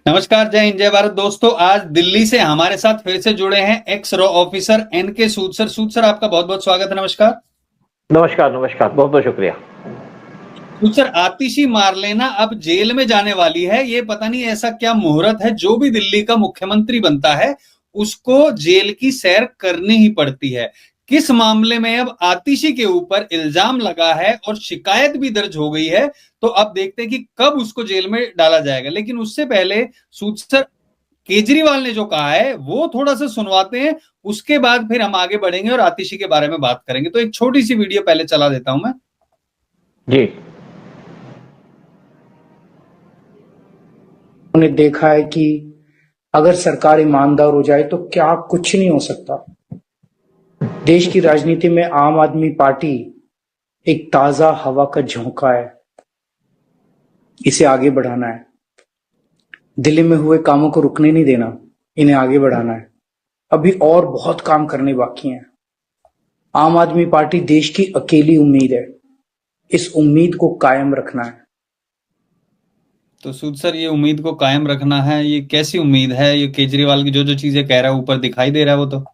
नमस्कार, जय हिंद, जय भारत। दोस्तों, आज दिल्ली से हमारे साथ फिर से जुड़े हैं एक्स रॉ ऑफिसर एनके सूद सर। सूद सर, आपका बहुत बहुत स्वागत है। नमस्कार। नमस्कार नमस्कार, बहुत बहुत शुक्रिया। सूद सर, आतिशी मारलेना अब जेल में जाने वाली है। ये पता नहीं ऐसा क्या मुहूर्त है, जो भी दिल्ली का मुख्यमंत्री बनता है उसको जेल की सैर करनी ही पड़ती है। किस मामले में अब आतिशी के ऊपर इल्जाम लगा है और शिकायत भी दर्ज हो गई है, तो अब देखते हैं कि कब उसको जेल में डाला जाएगा। लेकिन उससे पहले सूद सर, केजरीवाल ने जो कहा है वो थोड़ा सा सुनवाते हैं, उसके बाद फिर हम आगे बढ़ेंगे और आतिशी के बारे में बात करेंगे। तो एक छोटी सी वीडियो पहले चला देता हूं मैं। जी, उन्होंने देखा है कि अगर सरकार ईमानदार हो जाए तो क्या कुछ नहीं हो सकता। देश की राजनीति में आम आदमी पार्टी एक ताजा हवा का झोंका है, इसे आगे बढ़ाना है। दिल्ली में हुए कामों को रुकने नहीं देना, इन्हें आगे बढ़ाना है। अभी और बहुत काम करने बाकी हैं। आम आदमी पार्टी देश की अकेली उम्मीद है, इस उम्मीद को कायम रखना है। तो सूद सर, ये उम्मीद को कायम रखना है, ये कैसी उम्मीद है? ये केजरीवाल की जो जो चीजें कह रहा है ऊपर दिखाई दे रहा है वो तो।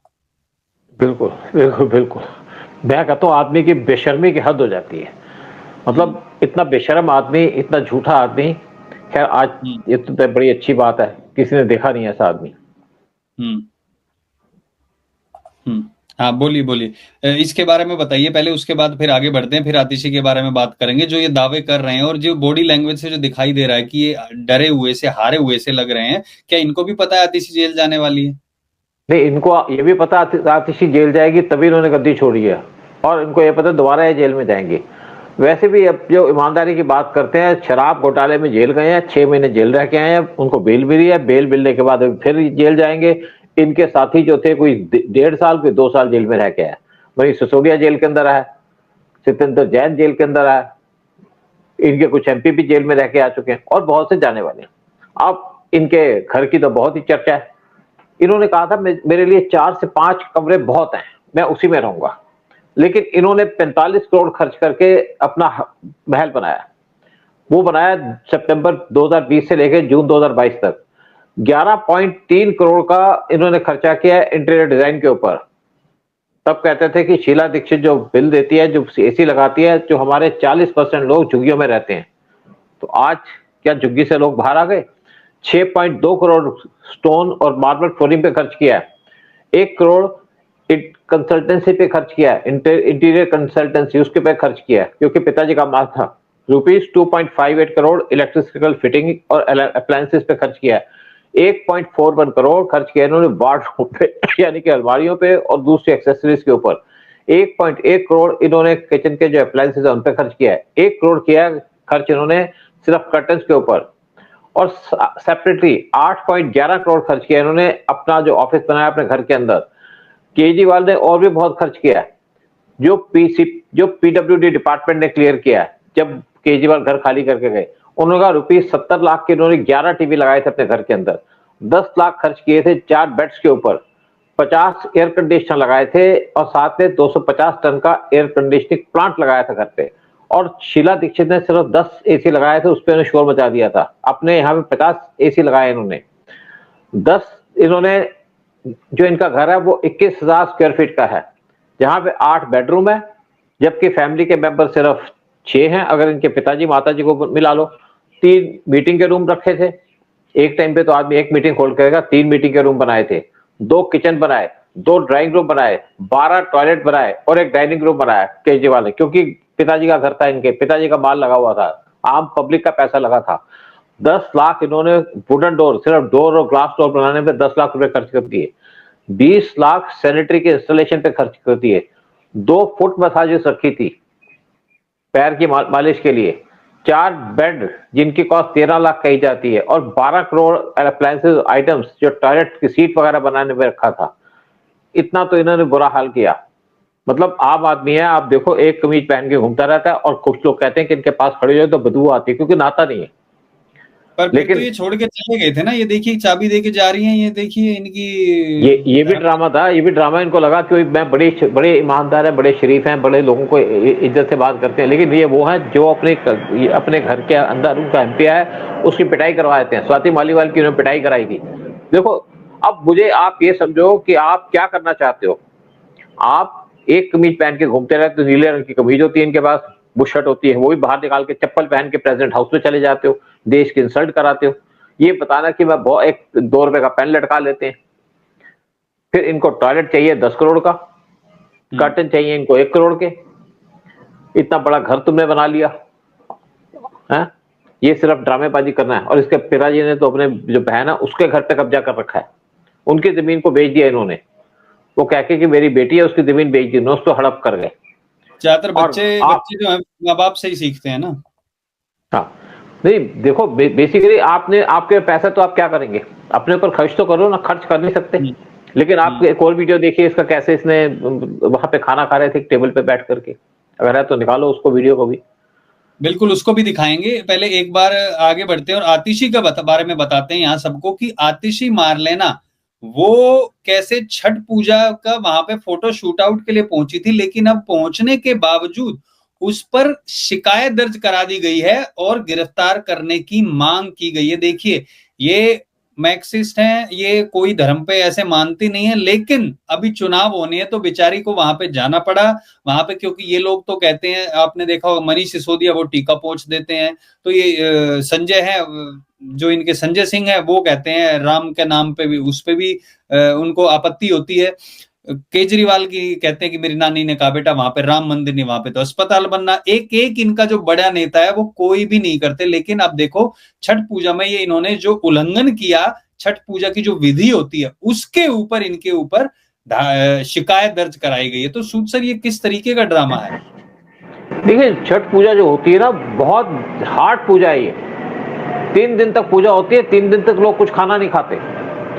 बिल्कुल बिल्कुल बिल्कुल। मैं कहता हूँ आदमी की बेशर्मी की हद हो जाती है। मतलब इतना बेशर्म आदमी, इतना झूठा आदमी। खैर, आज ये तो बड़ी अच्छी बात है, किसी ने देखा नहीं ऐसा आदमी। हम्म हम्म हाँ, बोलिए बोलिए, इसके बारे में बताइए पहले, उसके बाद फिर आगे बढ़ते हैं, फिर आतिशी के बारे में बात करेंगे। जो ये दावे कर रहे हैं और जो बॉडी लैंग्वेज से जो दिखाई दे रहा है कि ये डरे हुए से, हारे हुए से लग रहे हैं, क्या इनको भी पता है आतिशी जेल जाने वाली है? नहीं, इनको ये भी पता आतिशी जेल जाएगी, तभी इन्होंने गद्दी छोड़ी है। और इनको ये पता दोबारा ये जेल में जाएंगे। वैसे भी अब जो ईमानदारी की बात करते हैं, शराब घोटाले में जेल गए हैं, 6 महीने जेल रह के आए हैं, उनको बेल मिली है। बेल मिलने के बाद फिर जेल जाएंगे। इनके साथी जो थे, कोई 1.5 साल, कोई 2 साल जेल में रह के आए। वही सिसोदिया जेल के अंदर है, सत्येंद्र जैन जेल के अंदर है, इनके कुछ एमपी भी जेल में रह के आ चुके हैं और बहुत से जाने वाले हैं। अब इनके घर की तो बहुत ही चर्चा है। इन्होंने कहा था मेरे लिए 4 से 5 कमरे बहुत हैं, मैं उसी में रहूंगा। लेकिन इन्होंने 45 करोड़ खर्च करके अपना महल बनाया। वो बनाया सितंबर 2020 से लेकर जून 2022 तक। 11.3 करोड़ का इन्होंने खर्चा किया है इंटीरियर डिजाइन के ऊपर। तब कहते थे कि शीला दीक्षित जो बिल देती है, जो एसी लगाती है, जो हमारे 40% लोग झुग्गियों में रहते हैं। तो आज क्या झुग्गी से लोग बाहर आ गए? 6.2 करोड़ स्टोन और मार्बल फ्लोरिंग पे खर्च किया है। 1 करोड़ कंसल्टेंसी पे खर्च किया है, इंटीरियर कंसल्टेंसी उसके पे खर्च किया है, क्योंकि पिताजी का माल था। ₹2.58 करोड़ इलेक्ट्रिकल फिटिंग और अप्लायंसेस पे खर्च किया है। 1.41 करोड़ खर्च किया इन्होंने वार्डरोब पे यानी कि अलमारियों पे और दूसरी एक्सेसरीज के ऊपर। 1.1 करोड़ इन्होंने किचन के जो अप्लायंसेस है उन पे खर्च किया है। 1 करोड़ किया खर्च इन्होंने सिर्फ कर्टन्स के ऊपर। और सेपरेटली 8.11 करोड़ खर्च किया इन्होंने अपना जो ऑफिस बनाया अपने घर के अंदर। केजरीवाल ने और भी बहुत खर्च किया है, जो पीडब्ल्यूडी डिपार्टमेंट ने क्लियर किया है। जब केजरीवाल घर खाली करके गए, उन्होंने कहा ₹70 लाख के इन्होंने 11 टीवी लगाए थे अपने घर के अंदर। 10 लाख खर्च किए थे 4 बेड्स के ऊपर। 50 एयर कंडीशनर लगाए थे और साथ में 250 टन का एयर कंडीशनिंग प्लांट लगाया था घर पे। और शीला दीक्षित ने सिर्फ 10 एसी लगाए थे, उस पर शोर मचा दिया था। अपने यहाँ पे 50 एसी लगाए इन्होंने। 10 इन्होंने, जो इनका घर है वो 21,000 स्क्वायर फीट का है, जहां पे 8 बेडरूम है, जबकि फैमिली के मेंबर सिर्फ 6 हैं, अगर इनके पिताजी माताजी को मिला लो। 3 मीटिंग के रूम रखे थे। एक टाइम पे तो आदमी एक मीटिंग होल्ड करेगा। 3 मीटिंग के रूम बनाए थे, 2 किचन बनाए, 2 ड्राइंग रूम बनाए, 12 टॉयलेट बनाए और एक डाइनिंग रूम बनाया केजरीवाल ने, क्योंकि पिताजी का घर था, इनके पिताजी का माल लगा हुआ था, आम पब्लिक का पैसा लगा था। 10 लाख इन्होंने वुडन डोर, सिर्फ डोर और ग्लास डोर बनाने में 10 लाख रुपए खर्च कर दिए। 20 लाख सैनिटरी के इंस्टॉलेशन पे खर्च कर दिए। 2 फुट मसाजेस रखी थी पैर की मालिश के लिए। 4 बेड जिनकी कॉस्ट 13 लाख कही जाती है और 12 करोड़ अप्लायंसेस आइटम्स जो टॉयलेट की सीट वगैरह बनाने में रखा था। इतना तो इन्होंने बुरा हाल किया। मतलब आम आदमी है, आप देखो, एक कमीज पहन के घूमता रहता है और कुछ लोग कहते हैं कि इनके पास खड़े हो तो बदबू आती है, क्योंकि नहाता नहीं है। पर फिर तो ये छोड़ के चले गए थे ना, ये देखिए चाबी दे के जा रही हैं, ये देखिए इनकी ये भी ड्रामा था, ये भी ड्रामा। इनको लगा कि मैं बड़े ईमानदार है, बड़े शरीफ हैं, बड़े लोगों को इज्जत से बात करते हैं, लेकिन ये वो हैं जो अपने घर के अंदर उनका एमपी है उसकी पिटाई करवा देते हैं। स्वाति मालीवाल की उन्होंने पिटाई कराई थी। देखो अब मुझे आप ये समझो कि आप क्या करना चाहते हो। आप एक कमीज पहन के घूमते रहते हो, नीले रंग की कमीज होती है इनके पास, बुश शर्ट होती है, वो भी बाहर निकाल के चप्पल पहन के प्रेसिडेंट हाउस में चले जाते हो, देश की इंसल्ट कराते हो। ये बताना कि मैं एक 2 रुपए का पेन लटका लेते हैं। फिर इनको टॉयलेट चाहिए 10 करोड़ का, कर्टन चाहिए इनको 1 करोड़ के। इतना बड़ा घर तुमने बना लिया है, ये सिर्फ ड्रामेबाजी करना है। और इसके पिताजी ने तो अपने जो बहन है उसके घर पे कब्जा कर रखा है, उनकी जमीन को बेच दिया इन्होंने। वो कह के कि मेरी बेटी है उसकी जमीन बेच दी, उसको हड़प कर गए। ज्यादातर बच्चे जो है माँ बाप से ही सीखते हैं ना। हाँ नहीं देखो, बेसिकली आपके पैसा तो आप क्या करेंगे, अपने ऊपर खर्च तो करो ना, खर्च कर नहीं सकते। लेकिन आप एक और वीडियो देखिए इसका, कैसे इसने वहां पे खाना खा रहे थे टेबल पे बैठ करके, अगर है तो निकालो उसको, वीडियो को भी। बिल्कुल उसको भी दिखाएंगे। पहले एक बार आगे बढ़ते हैं और आतिशी का बारे में बताते हैं यहाँ सबको कि आतिशी मारलेना वो कैसे छठ पूजा का वहां पे फोटो शूट आउट के लिए पहुंची थी, लेकिन अब पहुंचने के बावजूद उस पर शिकायत दर्ज करा दी गई है और गिरफ्तार करने की मांग की गई है। देखिए ये मैक्सिस्ट हैं, ये कोई धर्म पे ऐसे मानती नहीं है, लेकिन अभी चुनाव होने हैं तो बेचारी को वहां पे जाना पड़ा वहां पे, क्योंकि ये लोग तो कहते हैं, आपने देखा होगा मनीष सिसोदिया वो टीका पोंछ देते हैं, तो ये संजय है जो इनके संजय सिंह है वो कहते हैं राम के नाम पे भी, उस पे भी उनको आपत्ति होती है। केजरीवाल की कहते हैं कि मेरी नानी ने कहा बेटा वहां पे राम मंदिर नहीं, वहां पे तो अस्पताल बनना। एक एक इनका जो बड़ा नेता है वो कोई भी नहीं करते। लेकिन अब देखो छठ पूजा में ये इन्होंने जो उल्लंघन किया, छठ पूजा की जो विधि होती है उसके ऊपर इनके ऊपर शिकायत दर्ज कराई गई है। तो सूद सर ये किस तरीके का ड्रामा है? देखिए छठ पूजा जो होती है ना, बहुत हार्ड पूजा है ये। 3 दिन तक पूजा होती है, 3 दिन तक लोग कुछ खाना नहीं खाते,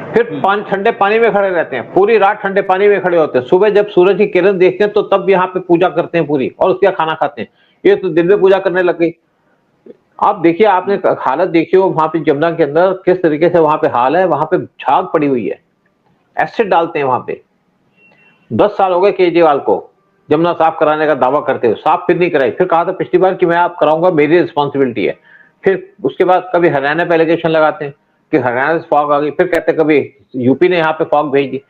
फिर ठंडे पानी में खड़े रहते हैं, पूरी रात ठंडे पानी में खड़े होते हैं। सुबह जब सूरज की किरण देखते हैं तो तब यहाँ पे पूजा करते हैं पूरी, और उसके बाद खाना खाते हैं। ये तो दिन में पूजा करने लग गई। आप देखिए, आपने हालत देखी हो वहां पे जमुना के अंदर किस तरीके से वहां पे हाल है। वहां पे झाग पड़ी हुई है, एसिड डालते हैं वहां पे। 10 साल हो गए केजरीवाल को जमुना साफ कराने का दावा करते हुए, साफ फिर नहीं कराई। फिर कहा था पिछली बार कि मैं आप कराऊंगा, मेरी रिस्पॉन्सिबिलिटी है। फिर उसके बाद कभी हरियाणा पे एलिगेशन लगाते हैं कि हरियाणा से फॉग आ गई, फिर कहते कभी यूपी ने यहाँ पे फॉग भेज दी।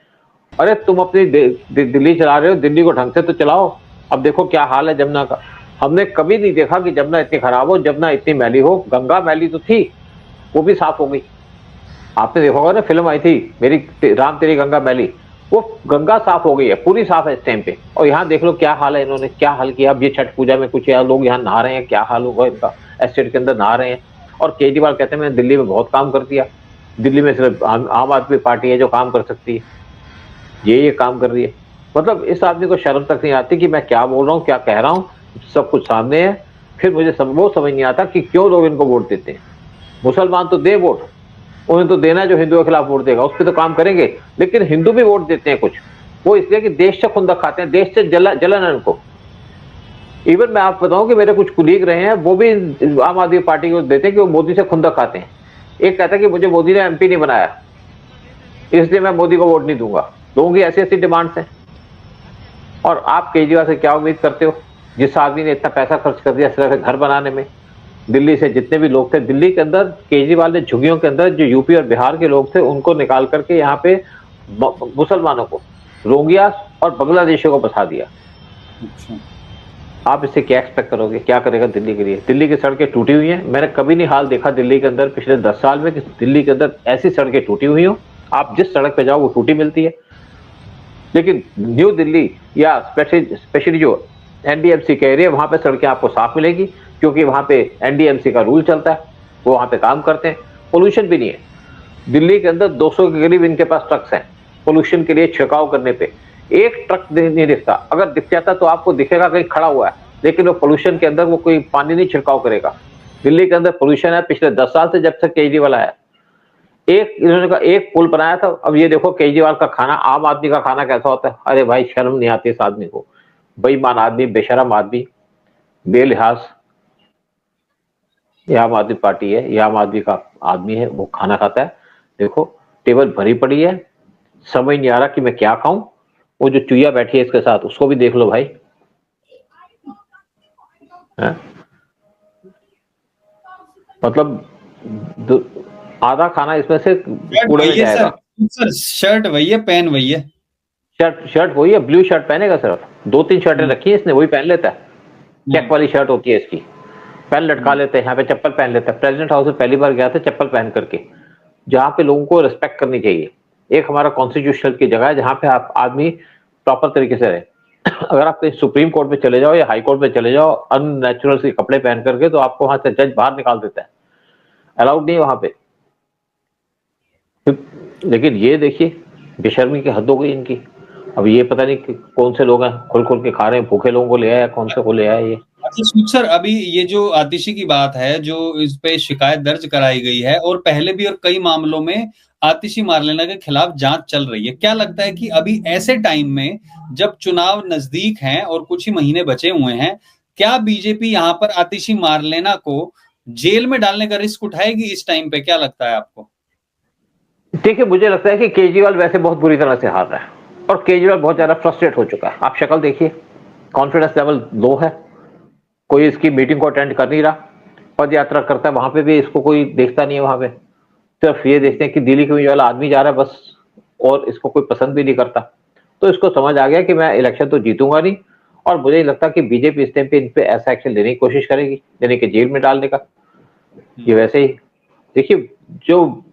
अरे तुम अपनी दिल्ली चला रहे हो, दिल्ली को ढंग से तो चलाओ। अब देखो क्या हाल है जमुना का। हमने कभी नहीं देखा कि जमुना इतनी खराब हो, जमुना इतनी मैली हो। गंगा मैली तो थी, वो भी साफ हो गई। आपने देखा होगा ना, फिल्म आई थी मेरी राम तेरी गंगा मैली, वो गंगा साफ हो गई है, पूरी साफ है इस टाइम पे। और यहाँ देख लो क्या हाल है, इन्होंने क्या हाल किया। अब ये छठ पूजा में कुछ लोग यहाँ नहा रहे हैं, क्या हाल होगा इनका, एस्टेट के अंदर नहा रहे हैं। और केजरीवाल कहते हैं मैंने दिल्ली में बहुत काम कर दिया, दिल्ली में सिर्फ आम आदमी पार्टी है जो काम कर सकती है, ये काम कर रही है। मतलब इस आदमी को शर्म तक नहीं आती कि मैं क्या बोल रहा हूँ, क्या कह रहा हूँ, सब कुछ सामने है। फिर मुझे वो समझ नहीं आता कि क्यों लोग इनको वोट देते हैं। मुसलमान तो दे वोट, उन्हें तो देना जो हिंदुओं के खिलाफ वोट देगा, उस पर तो काम करेंगे। लेकिन हिंदू भी वोट देते हैं कुछ, वो इसलिए कि देश से खुंदक खाते हैं, देश से जलन है उनको। इवन मैं आपको बताऊं कि मेरे कुछ कुलीग रहे हैं, वो भी आम आदमी पार्टी को देते हैं कि वो मोदी से खुंदक खाते हैं। एक कहता है कि मुझे मोदी ने एमपी नहीं बनाया, इसलिए मैं मोदी को वोट नहीं दूंगा। लोगों की ऐसी ऐसी डिमांड्स हैं। और आप केजरीवाल से क्या उम्मीद करते हो, जिस आदमी ने इतना पैसा खर्च कर दिया सिर्फ घर बनाने में। दिल्ली से जितने भी लोग थे, दिल्ली के अंदर केजरीवाल ने झुग्गियों के अंदर जो यूपी और बिहार के लोग थे उनको निकाल करके यहाँ पे मुसलमानों को, रोहिंग्या और बांग्लादेशियों को बसा दिया। आप इससे क्या एक्सपेक्ट करोगे, क्या करेगा दिल्ली के लिए? दिल्ली की सड़कें टूटी हुई हैं। मैंने कभी नहीं हाल देखा दिल्ली के अंदर पिछले 10 साल में कि दिल्ली के अंदर ऐसी सड़कें टूटी हुई हो। आप जिस सड़क पे जाओ वो टूटी मिलती है। लेकिन न्यू दिल्ली या स्पेशली जो एनडीएमसी कह रही है, वहां पे सड़कें आपको साफ मिलेगी, क्योंकि वहां पे एनडीएमसी का रूल चलता है, वो वहां पे काम करते हैं। पोल्यूशन भी नहीं है दिल्ली के अंदर। 200 के करीब इनके पास ट्रक्स हैं पोल्यूशन के लिए छिड़काव करने पे। एक ट्रक नहीं दिखता, अगर दिख जाता तो आपको दिखेगा कहीं खड़ा हुआ है, लेकिन वो पोल्यूशन के अंदर वो कोई पानी नहीं छिड़काव करेगा। दिल्ली के अंदर पोल्यूशन है पिछले 10 साल से, जब तक केजरीवाल आया। इन्होंने कहा एक पुल बनाया था। अब ये देखो केजरीवाल का खाना, आम आदमी का खाना कैसा होता है। अरे भाई शर्म नहीं आती इस आदमी को, बेईमान आदमी, बेशरम आदमी, बेलिहाज। ये आम आदमी पार्टी है, ये आम आदमी का आदमी है, वो खाना खाता है। देखो टेबल भरी पड़ी है, समझ नहीं आ रहा कि मैं क्या खाऊं। वो जो चुईया बैठी है इसके साथ, उसको भी देख लो भाई, है? मतलब आधा खाना इसमें से शर्ट कूड़े में वही है जाएगा। सर, शर्ट वही है, पेन वही है। शर्ट वही है, ब्लू शर्ट पहनेगा सिर्फ, 2-3 शर्टें रखी है इसने, वही पहन लेता है। चेक वाली शर्ट होती है इसकी, पैन लटका लेते हैं, यहाँ पे चप्पल पहन लेते हैं। प्रेसिडेंट हाउस में पहली बार गया था चप्पल पहन करके, जहाँ पे लोगों को रिस्पेक्ट करनी चाहिए। एक हमारा कॉन्स्टिट्यूशनल की जगह है जहाँ पे आप आदमी प्रॉपर तरीके से रहे। अगर आप कहीं सुप्रीम कोर्ट में चले जाओ या हाई कोर्ट में चले जाओ अननेचुरल से कपड़े पहन करके, तो आपको वहां से जज बाहर निकाल देता है, अलाउड नहीं है वहां पे। लेकिन ये देखिए बेशर्मी की हद हो गई इनकी। अब ये पता नहीं कौन से लोग हैं खुल खुल के खा रहे हैं, भूखे लोगों को ले आया, कौन से को ले आया ये। अच्छा सूद सर, अभी ये जो आतिशी की बात है, जो इस पे शिकायत दर्ज कराई गई है, और पहले भी और कई मामलों में आतिशी मारलेना के खिलाफ जांच चल रही है, क्या लगता है कि अभी ऐसे टाइम में जब चुनाव नजदीक हैं और कुछ ही महीने बचे हुए हैं, क्या बीजेपी यहाँ पर आतिशी मारलेना को जेल में डालने का रिस्क उठाएगी इस टाइम पे? क्या लगता है आपको? देखिए मुझे लगता है कि केजरीवाल वैसे बहुत बुरी तरह से हार रहा है, और केजरीवाल बहुत ज्यादा फ्रस्ट्रेट हो चुका है। आप शक्ल देखिए, कॉन्फिडेंस लेवल लो है, कोई इसकी मीटिंग को अटेंड कर नहीं रहा। पद यात्रा करता है वहां पे भी इसको कोई देखता नहीं है, वहां पे सिर्फ ये देखते हैं कि दिल्ली के वाला आदमी जा रहा है बस, और इसको कोई पसंद भी नहीं करता। तो इसको समझ आ गया कि मैं इलेक्शन तो जीतूंगा नहीं, और मुझे नहीं लगता कि बीजेपी इस टाइम पे इन पे ऐसा एक्शन लेने की कोशिश करेगी, यानी कि जेल में डालने का। ये वैसे ही देखिए, जो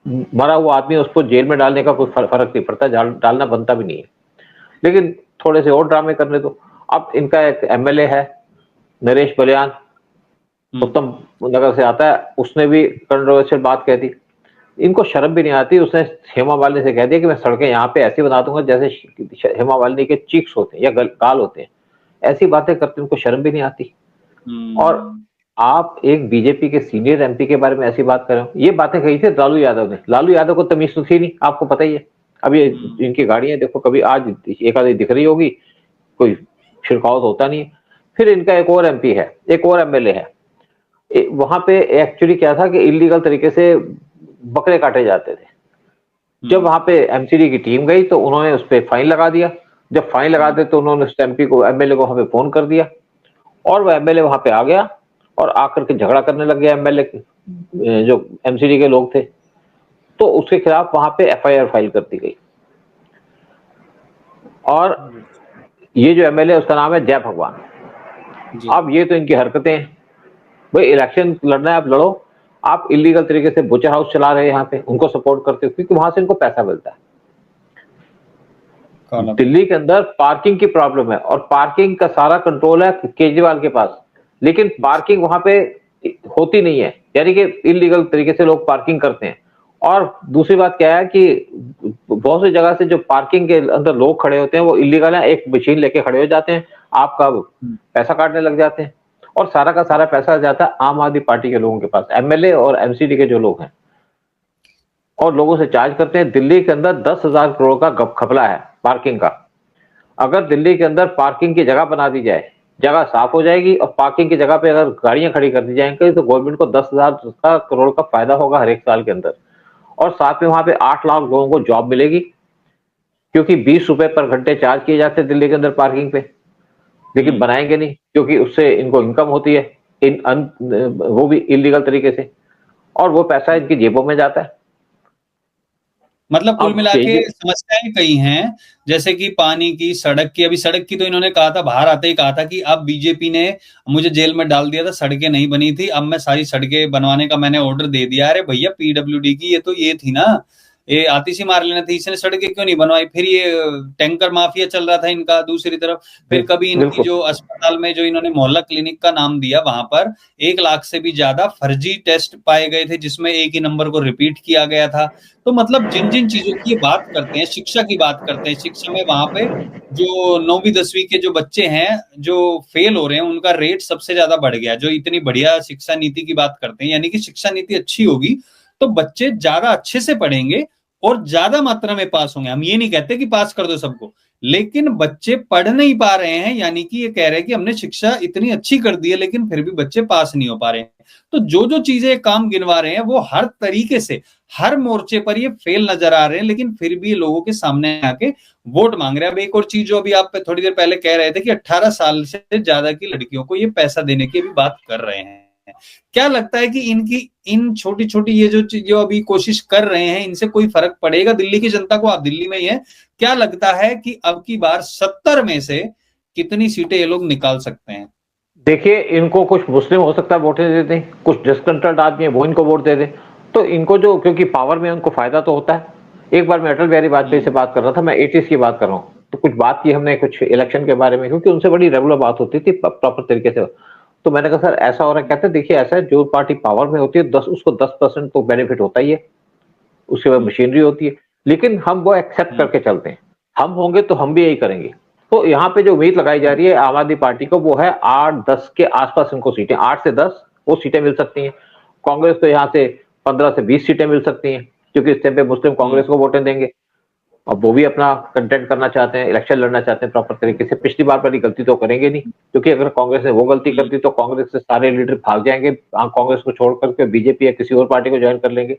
मरा हुआ आदमी उसको जेल में डालने का कोई फर्क नहीं पड़ता, डालना बनता भी नहीं है। लेकिन थोड़े से और ड्रामे करने दो। अब इनका एक एमएलए है नरेश बलियान, उत्तम नगर से आता है, उसने भी कंट्रोवर्शियल बात कह दी। इनको शर्म भी नहीं आती, उसने हेमा मालिनी से कह दिया कि मैं सड़कें यहाँ पे ऐसी बना दूंगा जैसे हेमा मालिनी के चीक्स होते हैं या गाल होते हैं। ऐसी बातें करते उनको शर्म भी नहीं आती। और आप एक बीजेपी के सीनियर एमपी के बारे में ऐसी बात कर रहे हो। ये बातें कही थी लालू यादव ने, लालू यादव को तमीज तो थी नहीं, आपको पता ही है। अब ये इनकी गाड़ियां देखो, कभी आज एक आधी दिख रही होगी, कोई छिड़काव तो होता नहीं है। फिर इनका एक और एमपी है, एक और एमएलए है, वहां पे एक्चुअली क्या था कि इलीगल तरीके से बकरे काटे जाते थे। जब वहां पे एमसीडी की टीम गई तो उन्होंने उस पर फाइन लगा दिया। जब फाइन लगा दे तो उन्होंने उस एमपी को, एमएलए को वहां पे फोन कर दिया, और वह एमएलए वहां पे आ गया और आकर के झगड़ा करने लग गया एमएलए, जो एमसीडी के लोग थे। तो उसके खिलाफ वहां पे एफआईआर फाइल कर दी गई। और ये जो एमएलए उसका नाम है जय भगवान। अब ये तो इनकी हरकतें हैं भाई, इलेक्शन लड़ना है आप लड़ो, आप इलीगल तरीके से बुचर हाउस चला रहे हैं यहाँ पे, उनको सपोर्ट करते हो क्योंकि वहां से इनको पैसा मिलता है। दिल्ली के अंदर पार्किंग की प्रॉब्लम है, और पार्किंग का सारा कंट्रोल है केजरीवाल के पास, लेकिन पार्किंग वहां पे होती नहीं है, यानी कि इलीगल तरीके से लोग पार्किंग करते हैं। और दूसरी बात क्या है कि बहुत सी जगह से जो पार्किंग के अंदर लोग खड़े होते हैं वो इलीगल है, एक मशीन लेके खड़े हो जाते हैं, आपका पैसा काटने लग जाते हैं, और सारा का सारा पैसा जाता है आम आदमी पार्टी के लोगों के पास, एमएलए और एमसीडी के जो लोग हैं, और लोगों से चार्ज करते हैं। दिल्ली के अंदर 10,000 करोड़ का घपला है पार्किंग का। अगर दिल्ली के अंदर पार्किंग की जगह बना दी जाए, जगह साफ हो जाएगी, और पार्किंग की जगह पे अगर गाड़ियां खड़ी कर दी जाएंगी तो गवर्नमेंट को 10,000 करोड़ का फायदा होगा हर एक साल के अंदर। और साथ में वहां पे 8 लाख लोगों को जॉब मिलेगी, क्योंकि 20 रुपए पर घंटे चार्ज किए जाते हैं दिल्ली के अंदर पार्किंग पे। लेकिन बनाएंगे नहीं, क्योंकि उससे इनको इनकम होती है वो भी इलीगल तरीके से, और वो पैसा इनकी जेबों में जाता है। मतलब कुल मिला के समस्याएं कई हैं, जैसे कि पानी की, सड़क की। अभी सड़क की तो इन्होंने कहा था, बाहर आते ही कहा था कि अब बीजेपी ने मुझे जेल में डाल दिया था, सड़कें नहीं बनी थी, अब मैं सारी सड़कें बनवाने का मैंने ऑर्डर दे दिया। अरे भैया, पीडब्ल्यूडी की ये तो ये थी ना, ये आतिशी मारलेना थी, इसने सड़कें क्यों नहीं बनवाई? फिर ये टैंकर माफिया चल रहा था इनका दूसरी तरफ। फिर कभी इनकी जो अस्पताल में जो इन्होंने मोहल्ला क्लिनिक का नाम दिया, वहां पर 1 लाख से भी ज्यादा फर्जी टेस्ट पाए गए थे, जिसमें एक ही नंबर को रिपीट किया गया था। तो मतलब जिन जिन चीजों की बात करते हैं, शिक्षा की बात करते हैं, शिक्षा में वहां पे जो 9वीं 10वीं के जो बच्चे हैं जो फेल हो रहे हैं, उनका रेट सबसे ज्यादा बढ़ गया। जो इतनी बढ़िया शिक्षा नीति की बात करते हैं, यानी कि शिक्षा नीति अच्छी होगी तो बच्चे ज्यादा अच्छे से पढ़ेंगे और ज्यादा मात्रा में पास होंगे। हम ये नहीं कहते कि पास कर दो सबको, लेकिन बच्चे पढ़ नहीं पा रहे हैं, यानी कि ये कह रहे हैं कि हमने शिक्षा इतनी अच्छी कर दी है लेकिन फिर भी बच्चे पास नहीं हो पा रहे हैं। तो जो जो चीजें काम गिनवा रहे हैं वो हर तरीके से हर मोर्चे पर ये फेल नजर आ रहे हैं, लेकिन फिर भी लोगों के सामने आके वोट मांग रहे हैं। अब एक और चीज जो अभी आप थोड़ी देर पहले कह रहे थे कि 18 साल से ज्यादा की लड़कियों को ये पैसा देने की भी बात कर रहे हैं। क्या लगता है कि इनकी इन छोटी छोटी ये जो अभी कोशिश कर रहे हैं, इनसे कोई फर्क पड़ेगा दिल्ली की जनता को? आप दिल्ली में ही है, क्या लगता है कि अब की बार 70 में से कितनी सीटें ये लोग निकाल सकते हैं? देखिए, इनको कुछ मुस्लिम हो सकता है वोट दे देते हैं, कुछ डिस्कंट्रोल्ड आदमी है वो इनको वोट दे दे, तो इनको जो, क्योंकि पावर में उनको फायदा तो होता है। एक बार मैं अटल बिहारी वाजपेयी से बात कर रहा था, मैं 80s की बात कर रहा हूँ, तो कुछ बात की हमने कुछ इलेक्शन के बारे में, क्योंकि उनसे बड़ी रेगुलर बात होती थी प्रॉपर तरीके से। तो मैंने कहा सर ऐसा हो रहा है, कहते हैं देखिए ऐसा है, जो पार्टी पावर में होती है उसको 10% तो बेनिफिट होता ही है, उसके बाद मशीनरी होती है, लेकिन हम वो एक्सेप्ट करके चलते हैं, हम होंगे तो हम भी यही करेंगे। तो यहाँ पे जो उम्मीद लगाई जा रही है आम आदमी पार्टी को वो है 8-10 के आसपास इनको सीटें, 8 से 10 वो सीटें मिल सकती हैं। कांग्रेस को यहाँ से 15 से 20 सीटें मिल सकती हैं, क्योंकि इस टाइम पे मुस्लिम कांग्रेस को वोटें देंगे। अब वो भी अपना कंटेंट करना चाहते हैं, इलेक्शन लड़ना चाहते हैं प्रॉपर तरीके से। पिछली बार वाली गलती तो करेंगे नहीं, क्योंकि अगर कांग्रेस ने वो गलती कर दी तो कांग्रेस से सारे लीडर भाग जाएंगे, कांग्रेस को छोड़ करके बीजेपी या किसी और पार्टी को ज्वाइन कर लेंगे।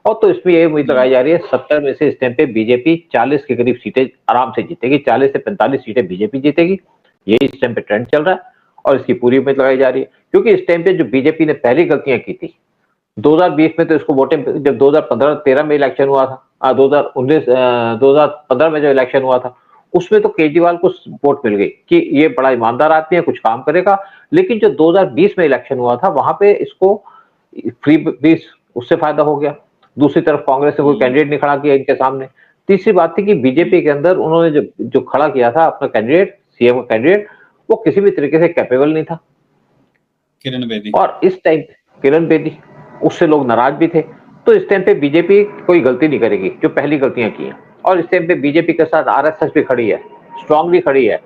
और तो इसमें यही उम्मीद लगाई जा रही है 70 में से इस टाइम पे बीजेपी 40 के करीब सीटें आराम से जीतेगी, 40 से 45 सीटें बीजेपी जीतेगी, ये इस टाइम पे ट्रेंड चल रहा है और इसकी पूरी उम्मीद लगाई जा रही है। क्योंकि इस टाइम पे जो बीजेपी ने पहली गलतियां की थी 2020 में, तो इसको वोटिंग जब 2015-13 में इलेक्शन हुआ था, 2015 में जो इलेक्शन हुआ था उसमें तो केजरीवाल को वोट मिल गई कि ये बड़ा ईमानदार आदमी है, कुछ काम करेगा। लेकिन जो 2020 में इलेक्शन हुआ था वहां पे इसको फ्री बीस उससे फायदा हो गया। दूसरी तरफ कांग्रेस ने कोई कैंडिडेट नहीं खड़ा किया इनके सामने। तीसरी बात थी कि बीजेपी के अंदर उन्होंने जो खड़ा किया था अपना कैंडिडेट, सीएम का कैंडिडेट, वो किसी भी तरीके से कैपेबल नहीं था, किरण बेदी। और इस टाइम किरण बेदी, उससे लोग नाराज भी थे। तो इस टाइम पे बीजेपी कोई गलती नहीं करेगी जो पहली गलतियां की हैं, और इस टाइम पे बीजेपी के साथ आरएसएस भी खड़ी है, स्ट्रांगली खड़ी है,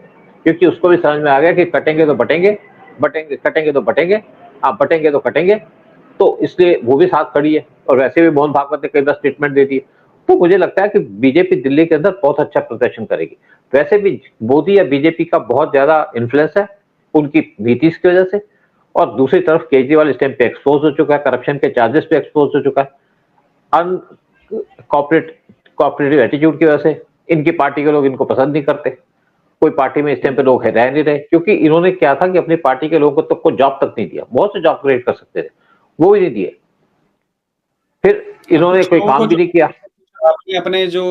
क्योंकि उसको भी समझ में आ गया कि कटेंगे तो बटेंगे, बटेंगे कटेंगे तो बटेंगे, आप बटेंगे तो कटेंगे, तो इसलिए वो भी साथ खड़ी है। और वैसे भी मोहन भागवत ने कई बार स्टेटमेंट दे दी। तो मुझे लगता है कि बीजेपी दिल्ली के अंदर बहुत अच्छा प्रदर्शन करेगी। वैसे भी मोदी या बीजेपी का बहुत ज्यादा इन्फ्लुएंस है उनकी नीति की वजह से, और दूसरी तरफ केजरीवाल इस टाइम पे एक्सपोज हो चुका है, करप्शन के चार्जेस पे एक्सपोज हो चुका है, कोऑपरेटिव एटीट्यूड की वजह से इनकी पार्टी के लोग इनको पसंद नहीं करते। कोई पार्टी में इस टाइम पे लोग रह नहीं रहे, क्योंकि इन्होंने क्या था कि अपनी पार्टी के लोगों को जॉब तक नहीं दिया, बहुत से जॉब क्रिएट कर सकते थे वो भी नहीं दिए, फिर इन्होंने कोई काम भी नहीं किया। अपने जो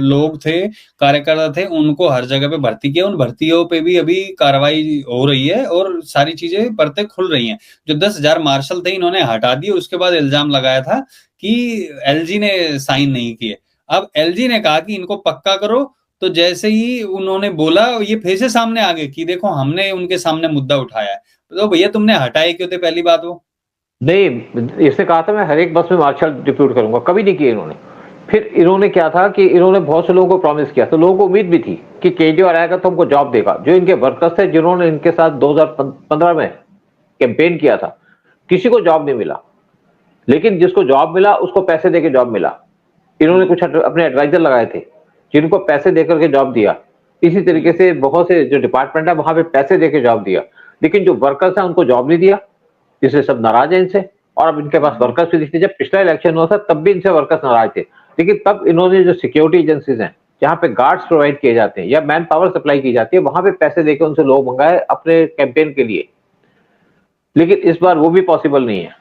लोग थे, कार्यकर्ता थे, उनको हर जगह पे भर्ती किया, उन भर्तियों पे भी अभी कार्रवाई हो रही है और सारी चीजें परतें खुल रही हैं। जो 10,000 मार्शल थे इन्होंने हटा दिए, उसके बाद इल्जाम लगाया था कि एलजी ने साइन नहीं किए। अब एलजी ने कहा कि इनको पक्का करो, तो जैसे ही उन्होंने बोला ये फिर से सामने आ गए कि देखो हमने उनके सामने मुद्दा उठाया है। तो भैया तुमने हटाए क्यों थे? पहली बात वो नहीं, इसने कहा था मैं हर एक बस में मार्शल डिप्यूट करूंगा, कभी नहीं किया इन्होंने। फिर इन्होंने क्या था कि इन्होंने बहुत से लोगों को प्रॉमिस किया, तो लोगों को उम्मीद भी थी कि केजरीवाल आएगा तो हमको जॉब देगा। जो इनके वर्कर्स थे जिन्होंने इनके साथ 2015 में कैंपेन किया था, किसी को जॉब नहीं मिला, लेकिन जिसको जॉब मिला उसको पैसे देके जॉब मिला। इन्होंने कुछ अपने एडवाइजर लगाए थे जिनको पैसे देकर के जॉब दिया। इसी तरीके से बहुत से जो डिपार्टमेंट है वहां पे पैसे देके जॉब दिया, लेकिन जो वर्कर्स है उनको जॉब नहीं दिया, इसलिए सब नाराज है इनसे। और अब इनके पास वर्कर्स भी दिखते, जब पिछला इलेक्शन हुआ था तब भी इनसे वर्कर्स नाराज थे, लेकिन तब इन्होंने जो सिक्योरिटी एजेंसीज हैं जहां पे गार्ड्स प्रोवाइड किए जाते हैं या मैन पावर सप्लाई की जाती है, वहां पे पैसे देके उनसे लोग मंगाए अपने कैंपेन के लिए। लेकिन इस बार वो भी पॉसिबल नहीं है।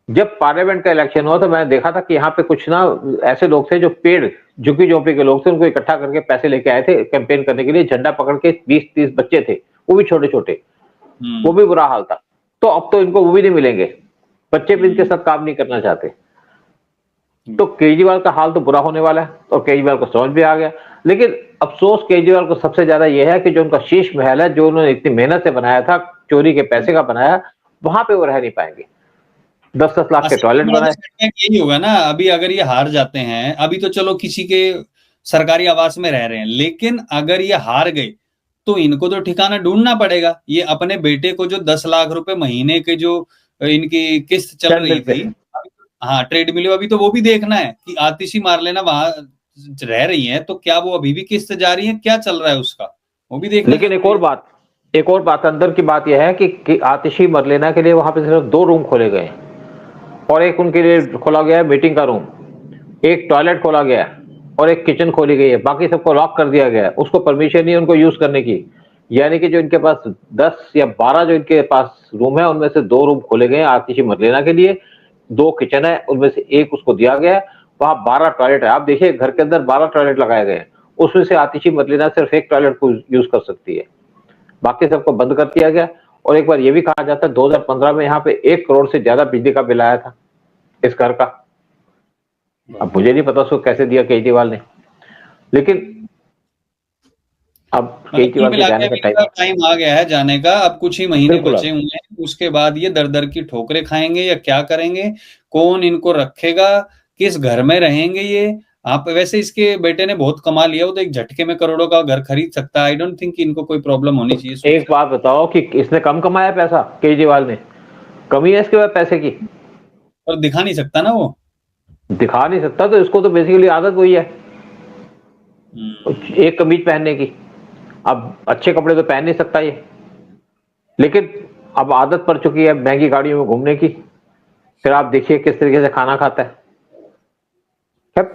जब पार्लियामेंट का इलेक्शन हुआ तो मैंने देखा था कि यहाँ पे कुछ ना ऐसे लोग थे जो पेड़ झुग्गी झोंपड़ी के लोग थे, उनको इकट्ठा करके पैसे लेके आए थे कैंपेन करने के लिए, झंडा पकड़ के 20-30 बच्चे थे, वो भी छोटे छोटे, वो भी बुरा हाल था। तो अब तो इनको वो भी नहीं मिलेंगे, बच्चे भी इनके साथ काम नहीं करना चाहते। तो केजरीवाल का हाल तो बुरा होने वाला है और केजरीवाल को समझ भी आ गया। लेकिन अफसोस केजरीवाल को सबसे ज्यादा यह है कि जो उनका शीश महल है, जो उन्होंने इतनी मेहनत से बनाया था, चोरी के पैसे का बनाया, वहां पे वो रह नहीं पाएंगे। 10-10 लाख के टॉयलेट बनाए। यही होगा ना, अभी अगर ये हार जाते हैं, अभी तो चलो किसी के सरकारी आवास में रह रहे हैं, लेकिन अगर ये हार गए तो इनको तो ठिकाना ढूंढना पड़ेगा। ये अपने बेटे को जो 10 लाख रुपए महीने के जो इनकी किस्त चल रही थी, हाँ ट्रेडमिल, अभी तो वो भी देखना है कि आतिशी मार लेना वहां रह रही हैं, तो क्या वो अभी भी किस्त जा रही है, क्या चल रहा है उसका, वो भी देखना। लेकिन एक और बात अंदर की बात यह है कि आतिशी मरलेना के लिए वहां पे सिर्फ 2 रूम खोले गए और एक उनके लिए खोला गया है मीटिंग का रूम, एक टॉयलेट खोला गया है और एक किचन खोली गई है, बाकी सबको लॉक कर दिया गया है, उसको परमिशन नहीं उनको यूज करने की। यानी कि जो इनके पास 10 या 12 जो इनके पास रूम है उनमें से 2 रूम खोले गए हैं आतिशी मरलेना के लिए, 2 किचन है उनमें से एक उसको दिया गया है, वहां 12 टॉयलेट है। आप देखिए घर के अंदर 12 टॉयलेट लगाए गए हैं, उसमें से आतिशी मरलेना सिर्फ एक टॉयलेट को यूज कर सकती है, बाकी सबको बंद कर दिया गया। और एक बार ये भी कहा जाता है 2015 में यहाँ पे 1 करोड़ से ज्यादा बिजली का बिल आया था इस घर का। अब मुझे नहीं पता उसको कैसे दिया केजरीवाल ने, लेकिन अब केजरीवाल के जाने का टाइम आ गया है जाने का, अब कुछ ही महीने बिल्कुल बचे हुए हैं, उसके बाद ये दर दर की ठोकरें खाएंगे या क्या करेंगे, कौन इनको रखेगा, किस घर में रहेंगे ये। आप वैसे इसके बेटे ने बहुत कमा लिया, वो तो एक झटके में करोड़ों का घर खरीद सकता है। आई डोंट थिंक इनको कोई प्रॉब्लम होनी चाहिए। एक बात बताओ कि इसने कम कमाया पैसा, केजरीवाल ने? कमी है इसके पास पैसे की? और दिखा नहीं सकता ना, वो दिखा नहीं सकता, तो इसको तो बेसिकली आदत वही है एक कमीज पहनने की। अब अच्छे कपड़े तो पहन नहीं सकता ये, लेकिन अब आदत पड़ चुकी है महंगी गाड़ियों में घूमने की। फिर आप देखिए किस तरीके से खाना खाता है।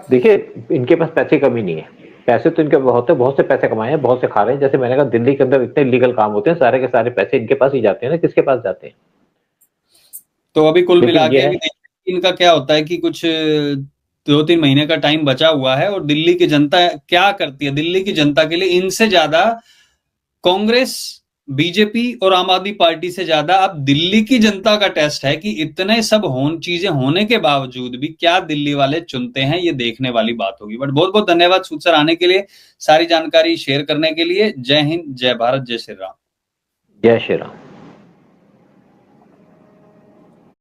देखिए इनके पास पैसे की कमी नहीं है, पैसे तो इनके बहुत से पैसे कमाए हैं, बहुत से खा रहे हैं। जैसे मैंने कहा दिल्ली के अंदर इतने लीगल काम होते हैं, सारे के सारे पैसे इनके पास ही जाते हैं ना, किसके पास जाते हैं? तो अभी कुल मिला के इनका क्या होता है कि कुछ 2-3 महीने का टाइम बचा हुआ है, और दिल्ली की जनता क्या करती है, दिल्ली की जनता के लिए इनसे ज्यादा कांग्रेस, बीजेपी और आम आदमी पार्टी से ज्यादा अब दिल्ली की जनता का टेस्ट है कि इतने सब चीजें होने के बावजूद भी क्या दिल्ली वाले चुनते हैं, ये देखने वाली बात होगी। बट बहुत बहुत धन्यवाद सूद सर आने के लिए, सारी जानकारी शेयर करने के लिए। जय हिंद, जय भारत, जय श्री राम। जय श्री राम।